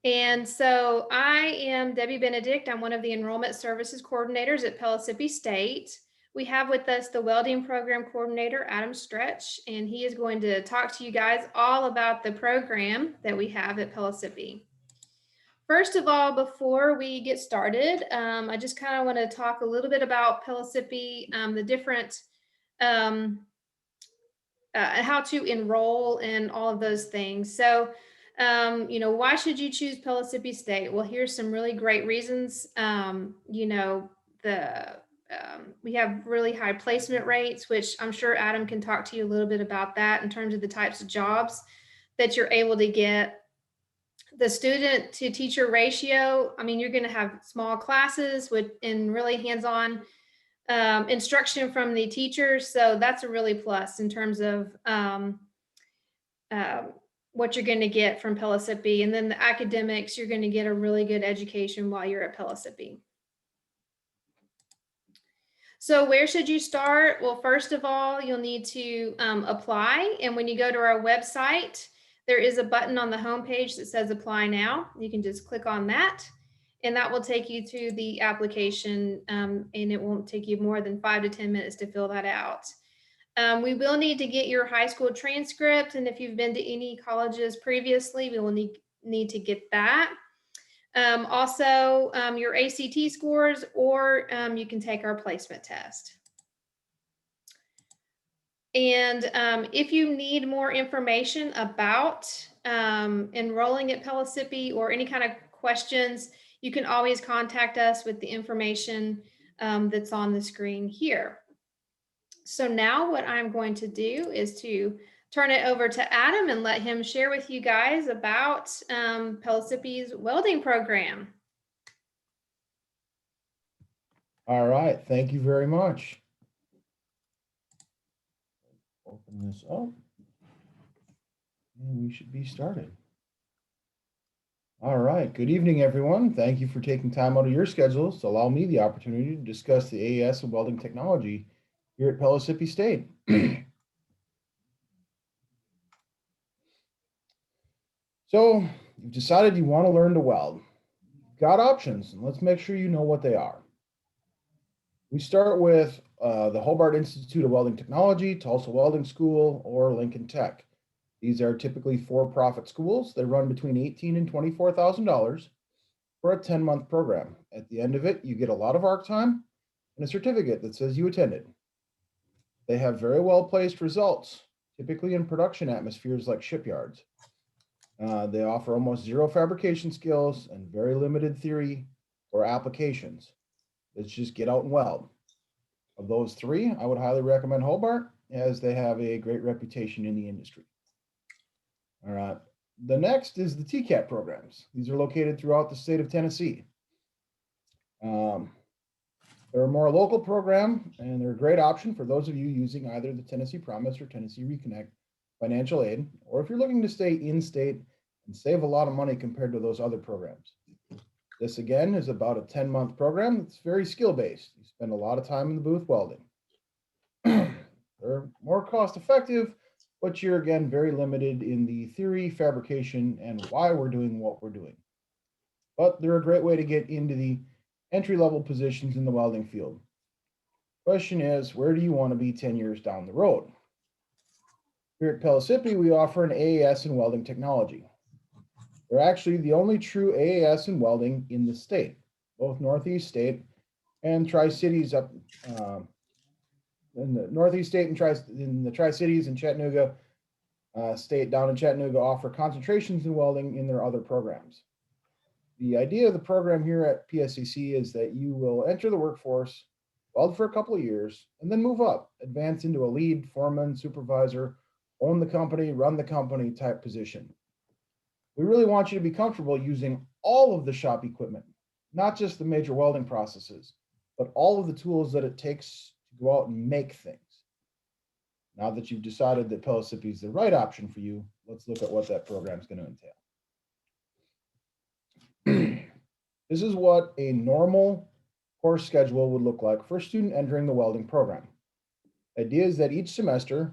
And so I am Debbie Benedict. I'm one of the enrollment services coordinators at Pellissippi State. We have with us the welding program coordinator, Adam Stretch, and he is going to talk to you guys all about the program that we have at Pellissippi. First of all, before we get started, I just kind of want to talk a little bit about Pellissippi, the different um, how to enroll and all of those things. So, why should you choose Pellissippi State? Well, here's some really great reasons. We have really high placement rates, which I'm sure Adam can talk to you a little bit about that in terms of the types of jobs that you're able to get. The student to teacher ratio, I mean, you're going to have small classes with and really hands-on instruction from the teachers. So that's a really plus in terms of uh, what you're going to get from Pellissippi. And then the academics, you're going to get a really good education while you're at Pellissippi. So where should you start? Well, first of all, you'll need to apply. And when you go to our website, there is a button on the homepage that says apply now. You can just click on that. And that will take you to the application, and it won't take you more than 5 to 10 minutes to fill that out. We will need to get your high school transcript, and if you've been to any colleges previously, we will need to get that. Also, your ACT scores, or you can take our placement test. And if you need more information about enrolling at Pellissippi or any kind of questions, you can always contact us with the information that's on the screen here. So now what I'm going to do is to turn it over to Adam and let him share with you guys about Pellissippi's welding program. All right, thank you very much. Open this up, and we should be started. All right, good evening, everyone. Thank you for taking time out of your schedules to allow me the opportunity to discuss the AES and welding technology here at Pellissippi State. So you've decided you want to learn to weld. You've got options, and let's make sure you know what they are. We start with the Hobart Institute of Welding Technology, Tulsa Welding School, or Lincoln Tech. These are typically for-profit schools. They run between $18,000 and $24,000 for a 10-month program. At the end of it, you get a lot of arc time and a certificate that says you attended. They have very well-placed results, typically in production atmospheres like shipyards. They offer almost zero fabrication skills and very limited theory or applications. Let's just get out and weld. Of those three, I would highly recommend Hobart, as they have a great reputation in the industry. All right. The next is the TCAT programs. These are located throughout the state of Tennessee. They're a more local program, and they're a great option for those of you using either the Tennessee Promise or Tennessee Reconnect financial aid, or if you're looking to stay in-state and save a lot of money compared to those other programs. This, again, is about a 10-month program that's very skill-based. You spend a lot of time in the booth welding. They're more cost-effective, but you're, again, very limited in the theory, fabrication, and why we're doing what we're doing. But they're a great way to get into the entry-level positions in the welding field. Question is, where do you want to be 10 years down the road? Here at Pellissippi, we offer an AAS in welding technology. They're actually the only true AAS in welding in the state, both Northeast State and Tri-Cities up in the Northeast State and in the Tri-Cities and Chattanooga State down in Chattanooga offer concentrations in welding in their other programs. The idea of the program here at PSCC is that you will enter the workforce, weld for a couple of years, and then move up, advance into a lead, foreman, supervisor, own the company, run the company type position. We really want you to be comfortable using all of the shop equipment, not just the major welding processes, but all of the tools that it takes to go out and make things. Now that you've decided that Pellissippi is the right option for you, let's look at what that program is going to entail. This is what a normal course schedule would look like for a student entering the welding program. The idea is that each semester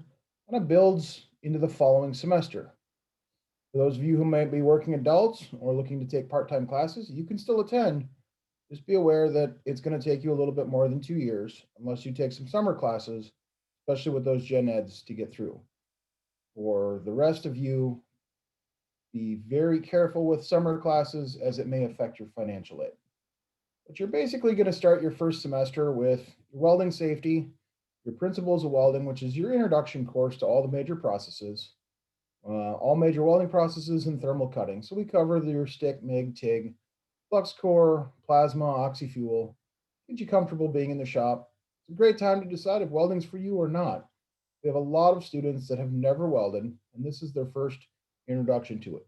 kind of builds into the following semester. For those of you who might be working adults or looking to take part-time classes, you can still attend. Just be aware that it's going to take you a little bit more than 2 years unless you take some summer classes, especially with those gen eds to get through. For the rest of you, be very careful with summer classes as it may affect your financial aid. But you're basically going to start your first semester with your welding safety, your principles of welding, which is your introduction course to all the major processes, all major welding processes and thermal cutting. So we cover your stick, MIG, TIG, flux core, plasma, oxy-fuel, get you comfortable being in the shop. It's a great time to decide if welding's for you or not. We have a lot of students that have never welded, and this is their first introduction to it.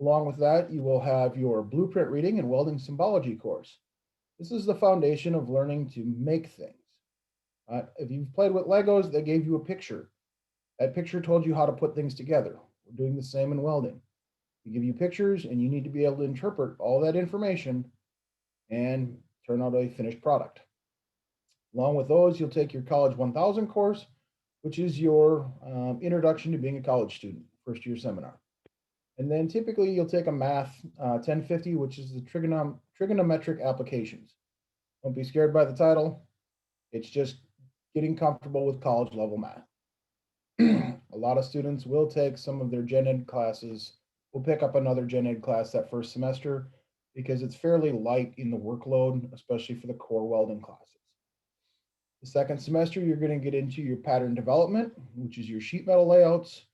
Along with that, you will have your blueprint reading and welding symbology course. This is the foundation of learning to make things. If you've played with Legos, they gave you a picture. That picture told you how to put things together. We're doing the same in welding. We give you pictures, and you need to be able to interpret all that information and turn out a finished product. Along with those, you'll take your College 1000 course, which is your introduction to being a college student, first year seminar. And then typically you'll take a math 1050, which is the trigonometric applications. Don't be scared by the title. It's just getting comfortable with college level math. A lot of students will take some of their gen ed classes. We'll pick up another gen ed class that first semester because it's fairly light in the workload, especially for the core welding classes. The second semester, you're going to get into your pattern development, which is your sheet metal layouts,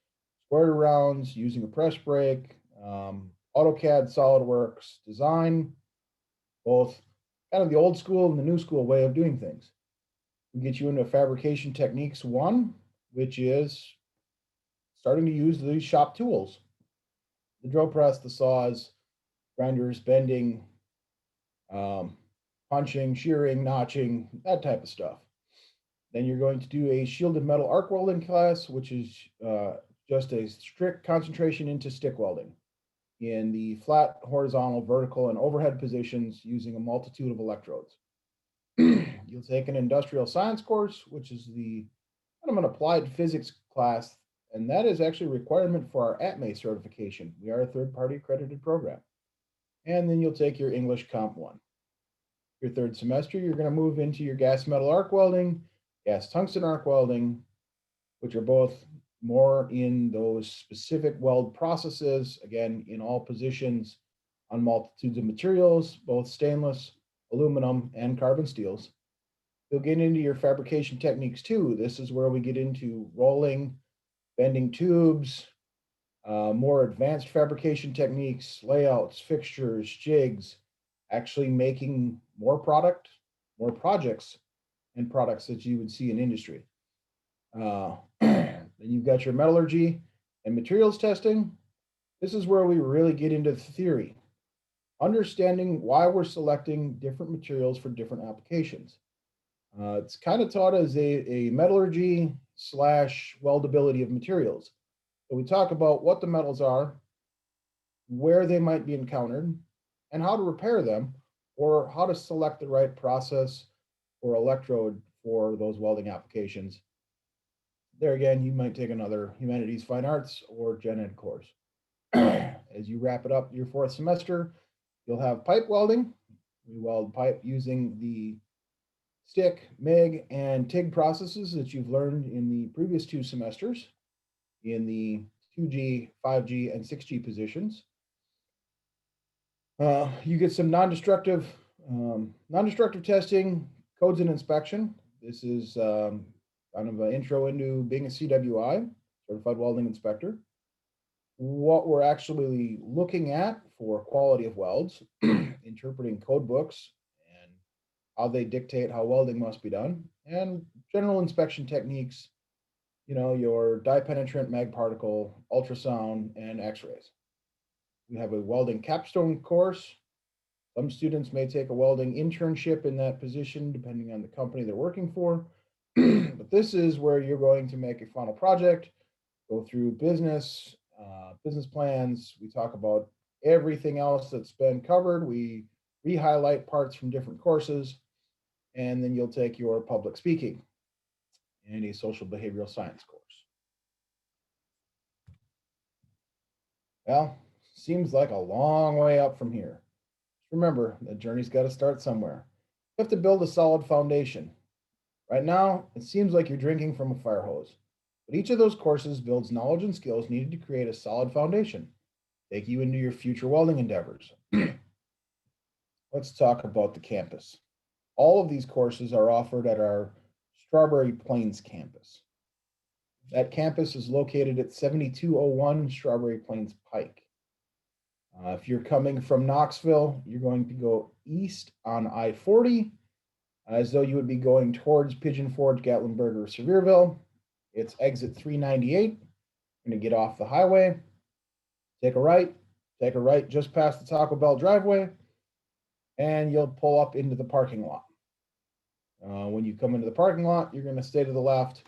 squared rounds, using a press brake, AutoCAD, SolidWorks, design, both kind of the old school and the new school way of doing things. We get you into Fabrication Techniques 1, which is starting to use these shop tools. The drill press, the saws, grinders, bending, punching, shearing, notching, that type of stuff. Then you're going to do a shielded metal arc welding class, which is just a strict concentration into stick welding in the flat, horizontal, vertical, and overhead positions using a multitude of electrodes. You'll take an industrial science course, which is the kind of an applied physics class, and that is actually a requirement for our ATME certification. We are a third-party accredited program. And then you'll take your English Comp 1. Your third semester, you're going to move into your gas metal arc welding, gas tungsten arc welding, which are both more in those specific weld processes, again, in all positions on multitudes of materials, both stainless, aluminum, and carbon steels. You'll get into your fabrication techniques too. This is where we get into rolling, bending tubes, more advanced fabrication techniques, layouts, fixtures, jigs, actually making more product, more projects and products that you would see in industry. Then you've got your metallurgy and materials testing. This is where we really get into theory, understanding why we're selecting different materials for different applications. It's kind of taught as a metallurgy slash weldability of materials. So we talk about what the metals are, where they might be encountered, and how to repair them, or how to select the right process or electrode for those welding applications. There again, you might take another humanities, fine arts, or gen ed course. As you wrap it up your fourth semester, you'll have pipe welding. We weld pipe using the stick, MIG, and TIG processes that you've learned in the previous 2 semesters in the 2G, 5G, and 6G positions. You get some non-destructive testing, codes and inspection. This is kind of an intro into being a CWI, Certified Welding Inspector. What we're actually looking at for quality of welds, interpreting code books and how they dictate how welding must be done, and general inspection techniques, your dye penetrant, mag particle, ultrasound, and x-rays. We have a welding capstone course. Some students may take a welding internship in that position, depending on the company they're working for. But this is where you're going to make a final project, go through business plans. We talk about everything else that's been covered. We re-highlight parts from different courses, and then you'll take your public speaking and a social behavioral science course. Well, seems like a long way up from here. Remember, the journey's got to start somewhere. You have to build a solid foundation. Right now, it seems like you're drinking from a fire hose. But each of those courses builds knowledge and skills needed to create a solid foundation, take you into your future welding endeavors. Let's talk about the campus. All of these courses are offered at our Strawberry Plains campus. That campus is located at 7201 Strawberry Plains Pike. If you're coming from Knoxville, you're going to go east on I 40 as though you would be going towards Pigeon Forge, Gatlinburg, or Sevierville. It's exit 398. You're going to get off the highway, take a right just past the Taco Bell driveway, and you'll pull up into the parking lot. When you come into the parking lot, you're going to stay to the left,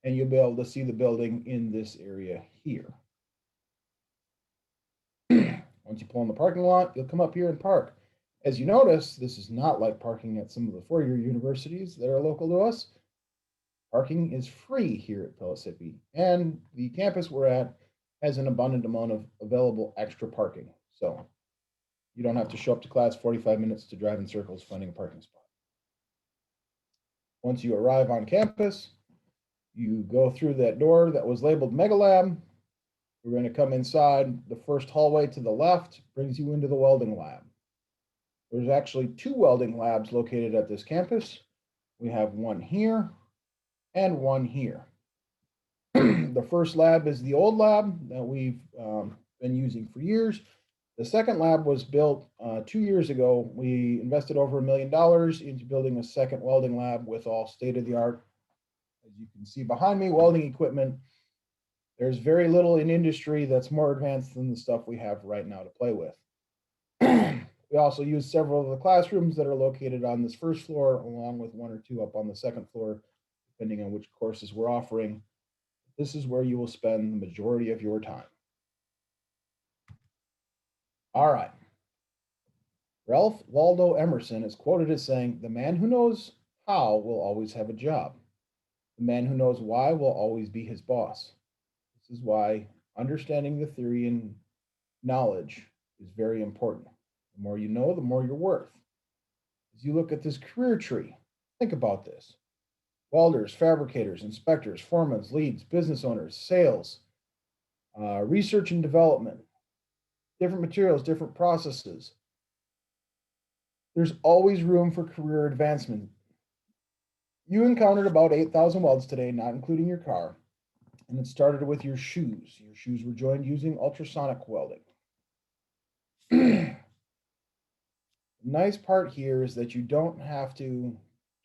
and you'll be able to see the building in this area here. Once you pull in the parking lot, you'll come up here and park. As you notice, this is not like parking at some of the four-year universities that are local to us. Parking is free here at Pellissippi, and the campus we're at has an abundant amount of available extra parking. So you don't have to show up to class 45 minutes to drive in circles finding a parking spot. Once you arrive on campus, you go through that door that was labeled Mega Lab. We're going to come inside. The first hallway to the left brings you into the welding lab. There's actually two welding labs located at this campus. We have one here and one here. The first lab is the old lab that we've been using for years. The second lab was built 2 years ago. We invested over $1 million into building a second welding lab with all state-of-the-art, as you can see behind me, welding equipment. There's very little in industry that's more advanced than the stuff we have right now to play with. We also use several of the classrooms that are located on this first floor, along with one or two up on the second floor, depending on which courses we're offering. This is where you will spend the majority of your time. All right. Ralph Waldo Emerson is quoted as saying, "The man who knows how will always have a job. The man who knows why will always be his boss." This is why understanding the theory and knowledge is very important. The more you know, the more you're worth. As you look at this career tree, think about this. Welders, fabricators, inspectors, foremen, leads, business owners, sales, research and development, different materials, different processes. There's always room for career advancement. You encountered about 8,000 welds today, not including your car, and it started with your shoes. Your shoes were joined using ultrasonic welding. The nice part here is that you don't have to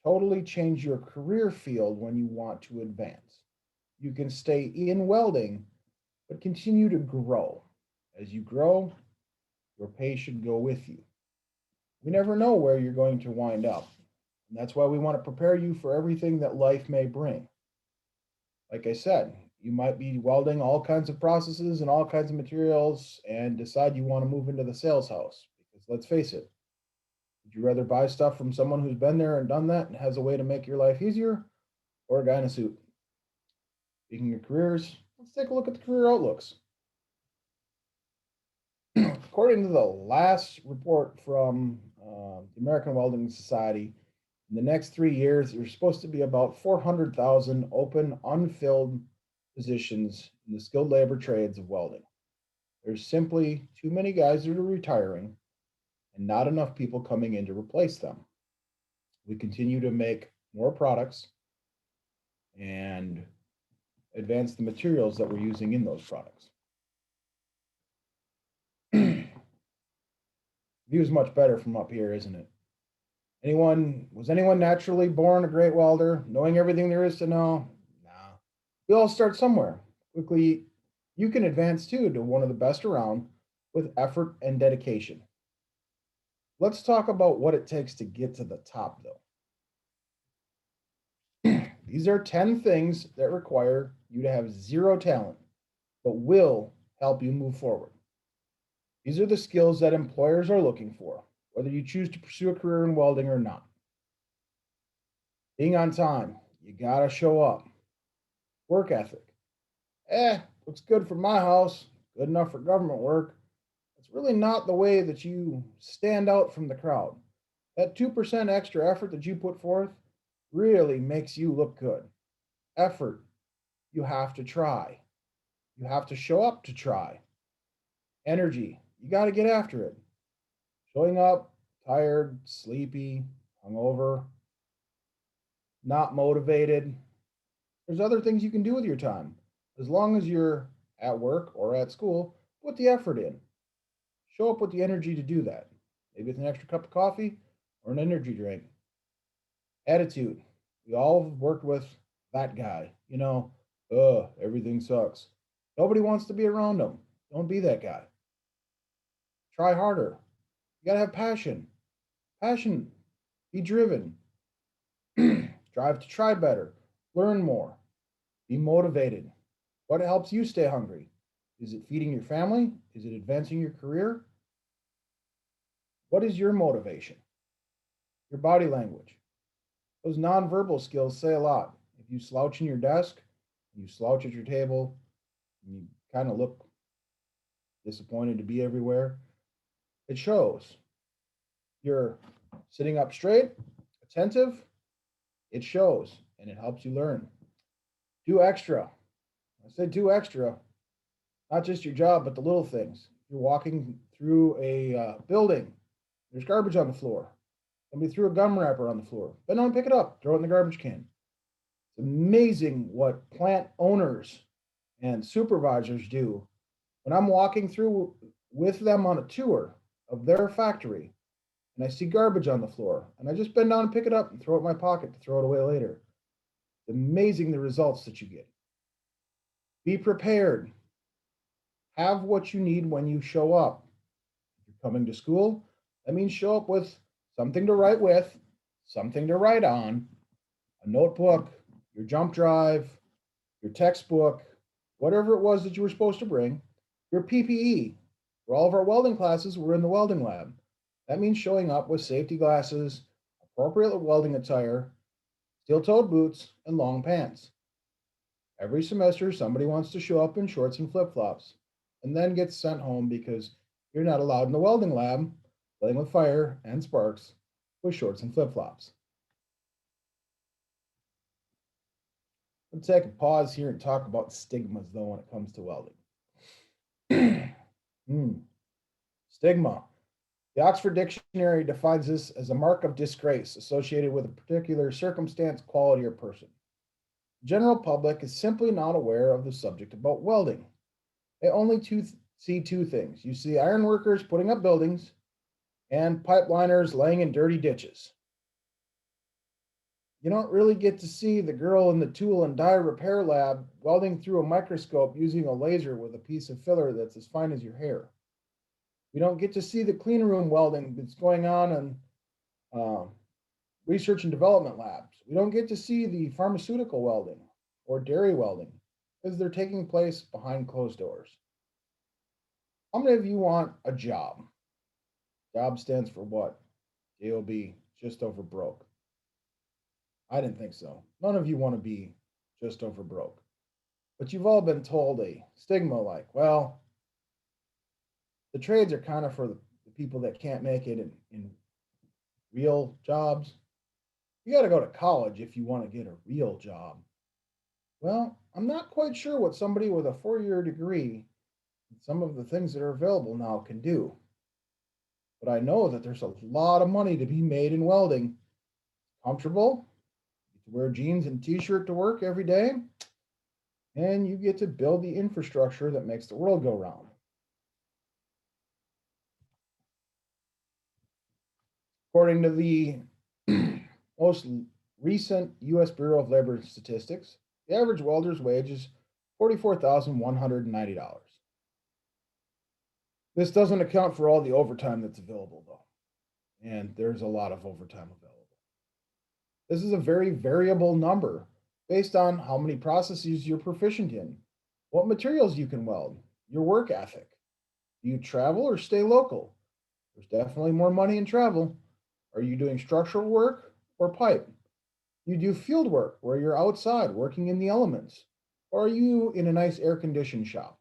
totally change your career field when you want to advance. You can stay in welding, but continue to grow. As you grow, your pay should go with you. We never know where you're going to wind up. And that's why we want to prepare you for everything that life may bring. Like I said, you might be welding all kinds of processes and all kinds of materials and decide you want to move into the sales house. Because let's face it, would you rather buy stuff from someone who's been there and done that and has a way to make your life easier, or a guy in a suit? Speaking of careers, let's take a look at the career outlooks. According to the last report from the American Welding Society, in the next 3 years, there's supposed to be about 400,000 open, unfilled positions in the skilled labor trades of welding. There's simply too many guys that are retiring and not enough people coming in to replace them. We continue to make more products and advance the materials that we're using in those products. View is much better from up here, isn't it? Was anyone naturally born a great welder, knowing everything there is to know? Nah. We all start somewhere. Quickly, you can advance too to one of the best around with effort and dedication. Let's talk about what it takes to get to the top, though. These are 10 things that require you to have zero talent, but will help you move forward. These are the skills that employers are looking for, whether you choose to pursue a career in welding or not. Being on time, you gotta show up. Work ethic. Looks good for my house. good enough for government work, it's really not the way that you stand out from the crowd. That 2% extra effort that you put forth really makes you look good. Effort, you have to try. You have to show up to try. Energy, you got to get after it. Showing up tired, sleepy, hungover, not motivated. There's other things you can do with your time. As long as you're at work or at school, put the effort in. Show up with the energy to do that. Maybe it's an extra cup of coffee or an energy drink. Attitude. We all have worked with that guy. Everything sucks. Nobody wants to be around him. Don't be that guy. Try harder. You got to have passion. Passion. Be driven. Drive to try better. Learn more. Be motivated. What helps you stay hungry? Is it feeding your family? Is it advancing your career? What is your motivation? Your body language. Those nonverbal skills say a lot. If you slouch in your desk, you slouch at your table, and you kind of look disappointed to be everywhere, it shows. You're sitting up straight, attentive, it shows, and it helps you learn. Do extra. I said do extra, not just your job, but the little things. You're walking through a building, there's garbage on the floor. Somebody threw a gum wrapper on the floor. Bend down and pick it up, throw it in the garbage can. It's amazing what plant owners and supervisors do. When I'm walking through with them on a tour of their factory and I see garbage on the floor and I just bend down and pick it up and throw it in my pocket to throw it away later. It's amazing the results that you get. Be prepared. Have what you need when you show up. If you're coming to school, that means show up with something to write with, something to write on, a notebook, your jump drive, your textbook, whatever it was that you were supposed to bring, your PPE. For all of our welding classes, we're in the welding lab. That means showing up with safety glasses, appropriate welding attire, steel toed boots, and long pants. Every semester, somebody wants to show up in shorts and flip flops and then gets sent home because you're not allowed in the welding lab playing with fire and sparks with shorts and flip flops. Let's take a pause here and talk about stigmas, though, when it comes to welding. Stigma. The Oxford Dictionary defines this as a mark of disgrace associated with a particular circumstance, quality, or person. The general public is simply not aware of the subject about welding. They only see two things. You see iron workers putting up buildings and pipeliners laying in dirty ditches. You don't really get to see the girl in the tool and die repair lab welding through a microscope using a laser with a piece of filler that's as fine as your hair. We don't get to see the clean room welding that's going on in research and development labs. We don't get to see the pharmaceutical welding or dairy welding because they're taking place behind closed doors. How many of you want a job? Job stands for what? JOB, just over broke. I didn't think so. None of you want to be just over broke. But you've all been told a stigma like, well, the trades are kind of for the people that can't make it in real jobs. You got to go to college if you want to get a real job. Well, I'm not quite sure what somebody with a 4-year degree and some of the things that are available now can do. But I know that there's a lot of money to be made in welding. Comfortable, you get to wear jeans and t-shirt to work every day, and you get to build the infrastructure that makes the world go round. According to the most recent U.S. Bureau of Labor Statistics, the average welder's wage is $44,190. This doesn't account for all the overtime that's available, though, and there's a lot of overtime available. This is a very variable number based on how many processes you're proficient in, what materials you can weld, your work ethic. Do you travel or stay local? There's definitely more money in travel. Are you doing structural work or pipe? You do field work where you're outside working in the elements, or are you in a nice air conditioned shop?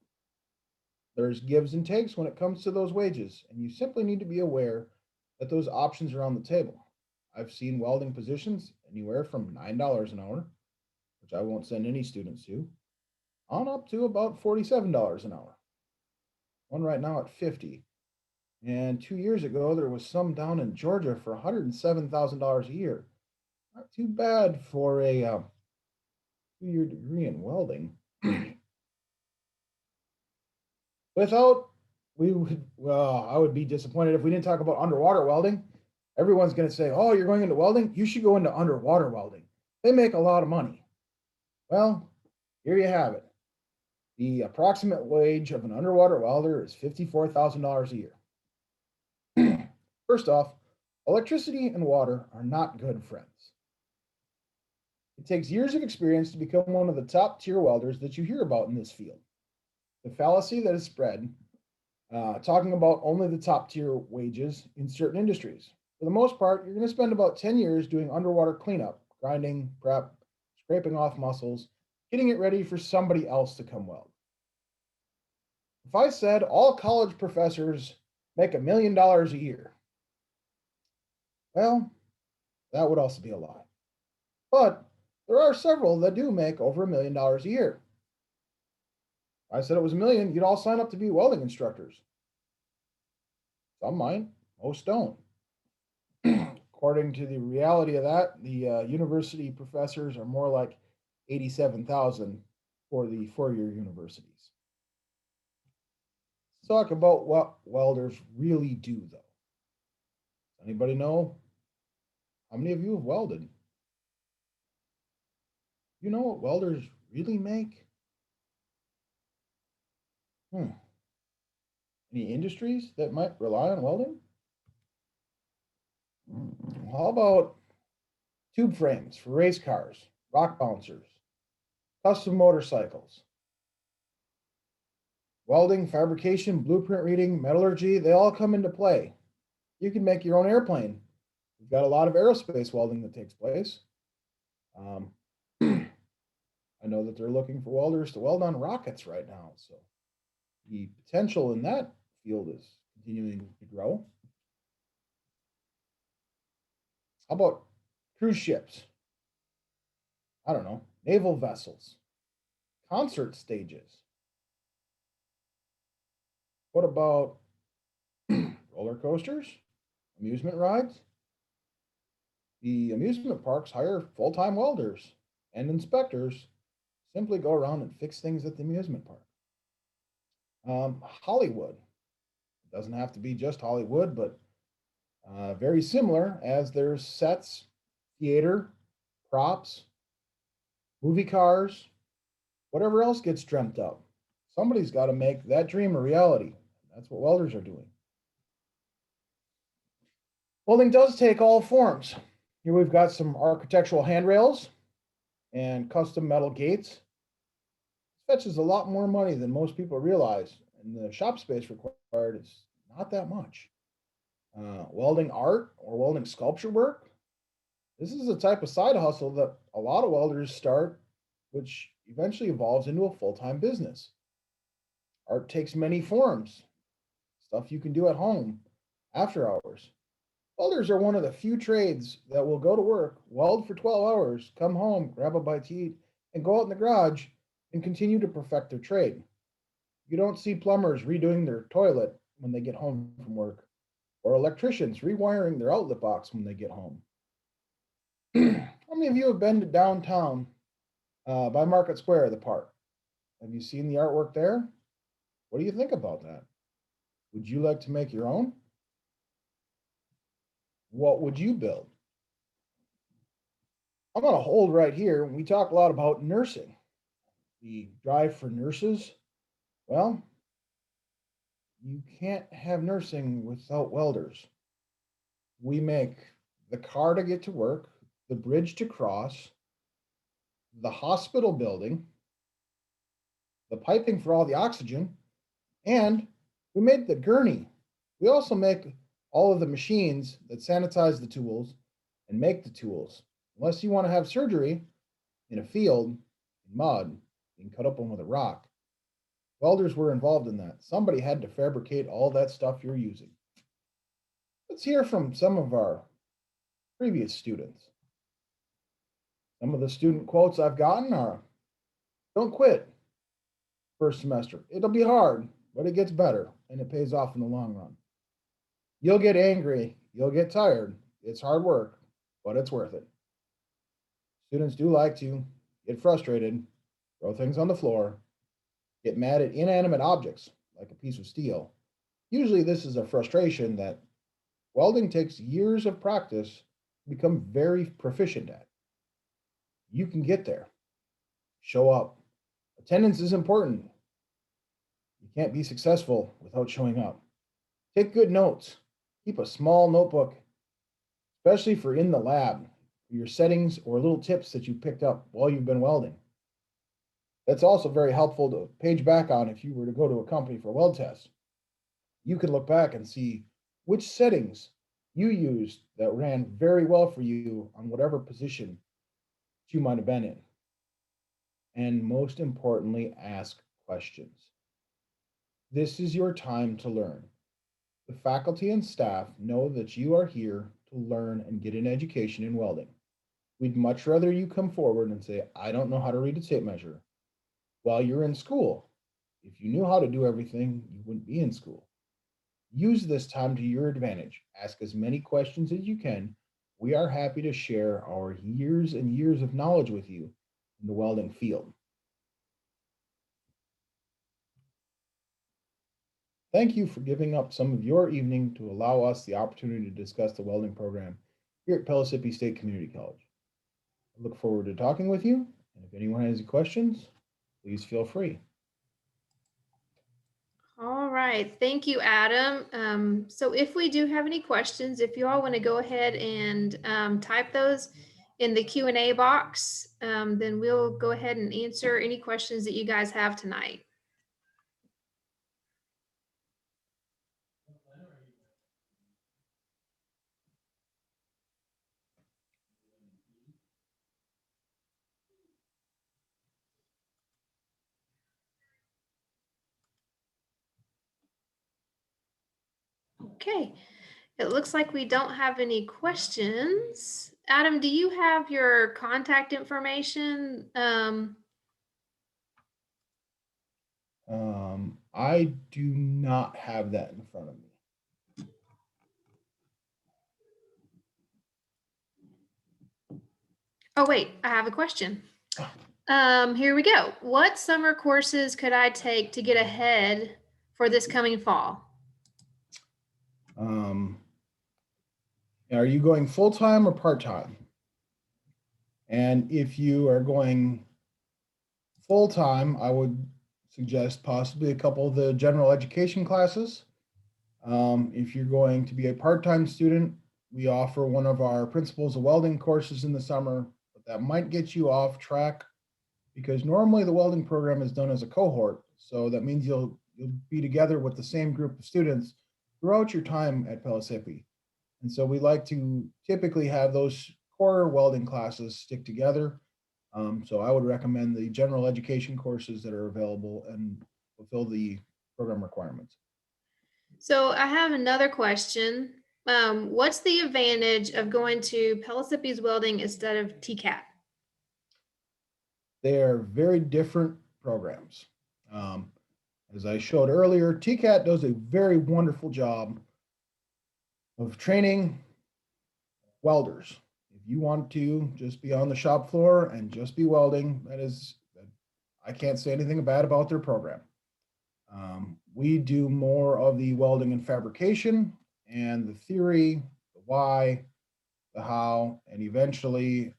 There's gives and takes when it comes to those wages, and you simply need to be aware that those options are on the table. I've seen welding positions anywhere from $9 an hour, which I won't send any students to, on up to about $47 an hour. One right now at 50. And 2 years ago, there was some down in Georgia for $107,000 a year. Not too bad for a 2-year degree in welding. Without, well, I would be disappointed if we didn't talk about underwater welding. Everyone's going to say, oh, you're going into welding? You should go into underwater welding. They make a lot of money. Well, here you have it. The approximate wage of an underwater welder is $54,000 a year. First off, electricity and water are not good friends. It takes years of experience to become one of the top tier welders that you hear about in this field. The fallacy that is spread, talking about only the top tier wages in certain industries. For the most part, you're going to spend about 10 years doing underwater cleanup, grinding, prep, scraping off muscles, getting it ready for somebody else to come weld. If I said all college professors make $1 million a year, well, that would also be a lie. But there are several that do make over $1 million a year. If I said it was a million, you'd all sign up to be welding instructors. Some might, most don't. According to the reality of that, the university professors are more like 87,000 for the four-year universities. Let's talk about what welders really do, though. Anybody know how many of you have welded? You know what welders really make? Hmm. Any industries that might rely on welding? How about tube frames for race cars, rock bouncers, custom motorcycles? Welding, fabrication, blueprint reading, metallurgy, they all come into play. You can make your own airplane. We've got a lot of aerospace welding that takes place. Um, I know that they're looking for welders to weld on rockets right now. So the potential in that field is continuing to grow. How about cruise ships? I don't know, naval vessels, concert stages. What about roller coasters, amusement rides? The amusement parks hire full time welders and inspectors, simply go around and fix things at the amusement park. Hollywood. It doesn't have to be just Hollywood, but very similar, as there's sets, theater, props, movie cars, whatever else gets dreamt up. Somebody's got to make that dream a reality. That's what welders are doing. Welding does take all forms. Here we've got some architectural handrails and custom metal gates. This fetches a lot more money than most people realize, and the shop space required is not that much. Welding art or welding sculpture work. This is a type of side hustle that a lot of welders start, which eventually evolves into a full time business. Art takes many forms, stuff you can do at home after hours. Welders are one of the few trades that will go to work, weld for 12 hours, come home, grab a bite to eat, and go out in the garage and continue to perfect their trade. You don't see plumbers redoing their toilet when they get home from work, or electricians rewiring their outlet box when they get home. How many of you have been to downtown by Market Square, the park? Have you seen the artwork there? What do you think about that? Would you like to make your own? What would you build? I'm going to hold right here. We talk a lot about nursing, the drive for nurses. Well, you can't have nursing without welders. We make the car to get to work, the bridge to cross, the hospital building, the piping for all the oxygen, and we made the gurney. We also make all of the machines that sanitize the tools and make the tools. Unless you want to have surgery in a field, in mud, you can cut up one with a rock. Welders were involved in that. Somebody had to fabricate all that stuff you're using. Let's hear from some of our previous students. Some of the student quotes I've gotten are, don't quit first semester. It'll be hard, but it gets better and it pays off in the long run. You'll get angry, you'll get tired. It's hard work, but it's worth it. Students do like to get frustrated, throw things on the floor, get mad at inanimate objects like a piece of steel. Usually, this is a frustration that welding takes years of practice to become very proficient at. You can get there. Show up. Attendance is important. You can't be successful without showing up. Take good notes. Keep a small notebook, especially for in the lab, for your settings or little tips that you picked up while you've been welding. That's also very helpful to page back on if you were to go to a company for a weld test. You could look back and see which settings you used that ran very well for you on whatever position you might have been in. And most importantly, ask questions. This is your time to learn. The faculty and staff know that you are here to learn and get an education in welding. We'd much rather you come forward and say, I don't know how to read a tape measure while you're in school. If you knew how to do everything, you wouldn't be in school. Use this time to your advantage. Ask as many questions as you can. We are happy to share our years and years of knowledge with you in the welding field. Thank you for giving up some of your evening to allow us the opportunity to discuss the welding program here at Pellissippi State Community College. I look forward to talking with you, and if anyone has any questions, please feel free. All right, thank you, Adam. So if we do have any questions, if you all want to go ahead and type those in the Q&A box, then we'll go ahead and answer any questions that you guys have tonight. Okay, it looks like we don't have any questions. Adam, do you have your contact information? I do not have that in front of me. Oh, wait, I have a question. Here we go. What summer courses could I take to get ahead for this coming fall? Are you going full time or part time? And if you are going full time, I would suggest possibly a couple of the general education classes. If you're going to be a part time student, we offer one of our Principles of Welding courses in the summer, but that might get you off track because normally the welding program is done as a cohort. So that means you'll be together with the same group of students throughout your time at Pellissippi. And so we like to typically have those core welding classes stick together. So I would recommend the general education courses that are available and fulfill the program requirements. So I have another question. What's the advantage of going to Pellissippi's Welding instead of TCAT? They are very different programs. Um, as I showed earlier, TCAT does a very wonderful job of training welders. If you want to just be on the shop floor and just be welding, I can't say anything bad about their program. We do more of the welding and fabrication and the theory, the why, the how, and eventually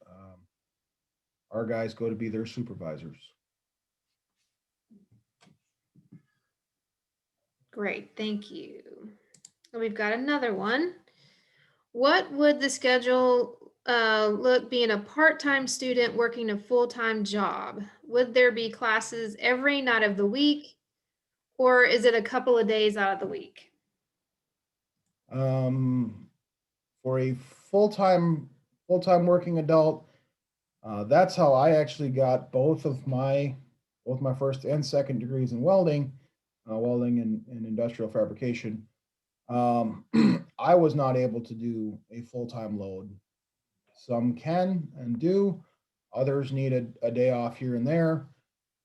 our guys go to be their supervisors. Great, thank you. We've got another one. What would the schedule look being a part-time student working a full-time job? Would there be classes every night of the week, or is it a couple of days out of the week? For a full-time working adult, that's how I actually got both of my both my first and second degrees in welding, welding and industrial fabrication. I was not able to do a full-time load. Some can and do, others need a day off here and there.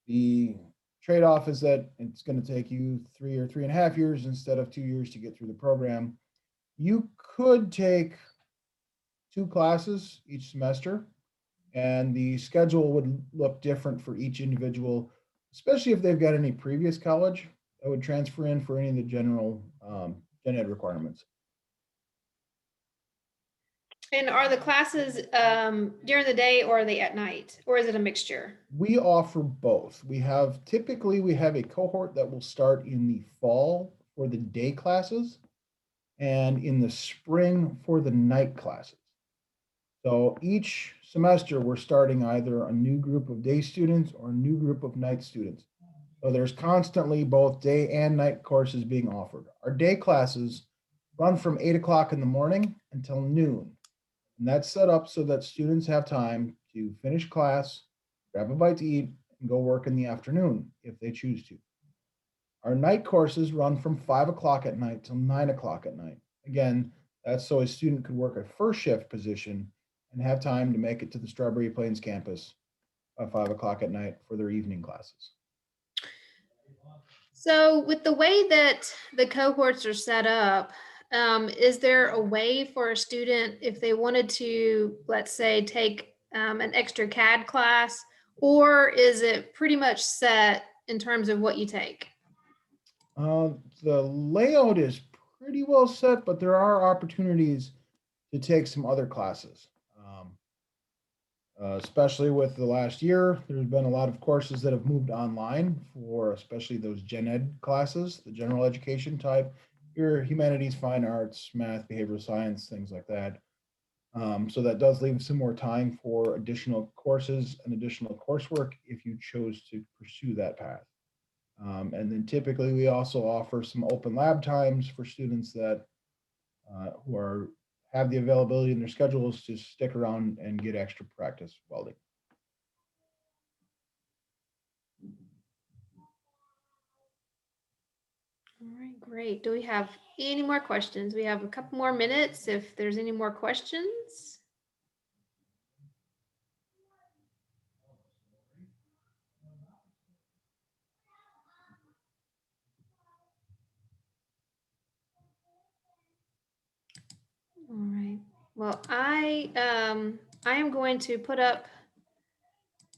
The trade-off is that it's going to take you 3 or 3.5 years instead of 2 years to get through the program. You could take 2 classes each semester, and the schedule would look different for each individual, especially if they've got any previous college that would transfer in for any of the general gen ed requirements. And are the classes during the day or are they at night? Or is it a mixture? We offer both. Typically we have a cohort that will start in the fall for the day classes and in the spring for the night classes. So each semester we're starting either a new group of day students or a new group of night students. So there's constantly both day and night courses being offered. Our day classes run from 8 o'clock in the morning until noon. And that's set up so that students have time to finish class, grab a bite to eat, and go work in the afternoon if they choose to. Our night courses run from 5 o'clock at night till 9 o'clock at night. Again, that's so a student could work a first shift position and have time to make it to the Strawberry Plains campus by 5 o'clock at night for their evening classes. So with the way that the cohorts are set up, is there a way for a student, if they wanted to, let's say, take an extra CAD class, or is it pretty much set in terms of what you take? The layout is pretty well set, but there are opportunities to take some other classes. Especially with the last year, there's been a lot of courses that have moved online for especially those gen ed classes, the general education type, your humanities, fine arts, math, behavioral science, things like that. So that does leave some more time for additional courses and additional coursework if you chose to pursue that path. And then typically we also offer some open lab times for students that who have the availability in their schedules to stick around and get extra practice welding. All right, great. Do we have any more questions? We have a couple more minutes if there's any more questions. All right. Well, I am going to put up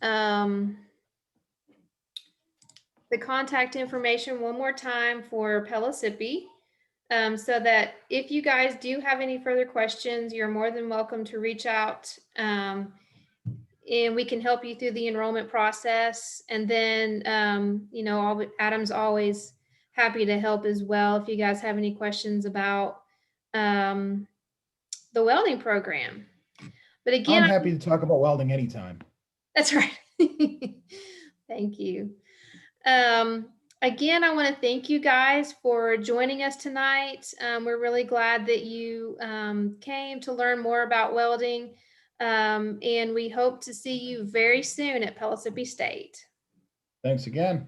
the contact information one more time for Pellissippi, so that if you guys do have any further questions, you're more than welcome to reach out, and we can help you through the enrollment process. And then, Adam's always happy to help as well if you guys have any questions about the welding program. But again, I'm happy to talk about welding anytime. that's right. Thank you. Again, I want to thank you guys for joining us tonight. We're really glad that you came to learn more about welding, and we hope to see you very soon at Pellissippi State. Thanks again.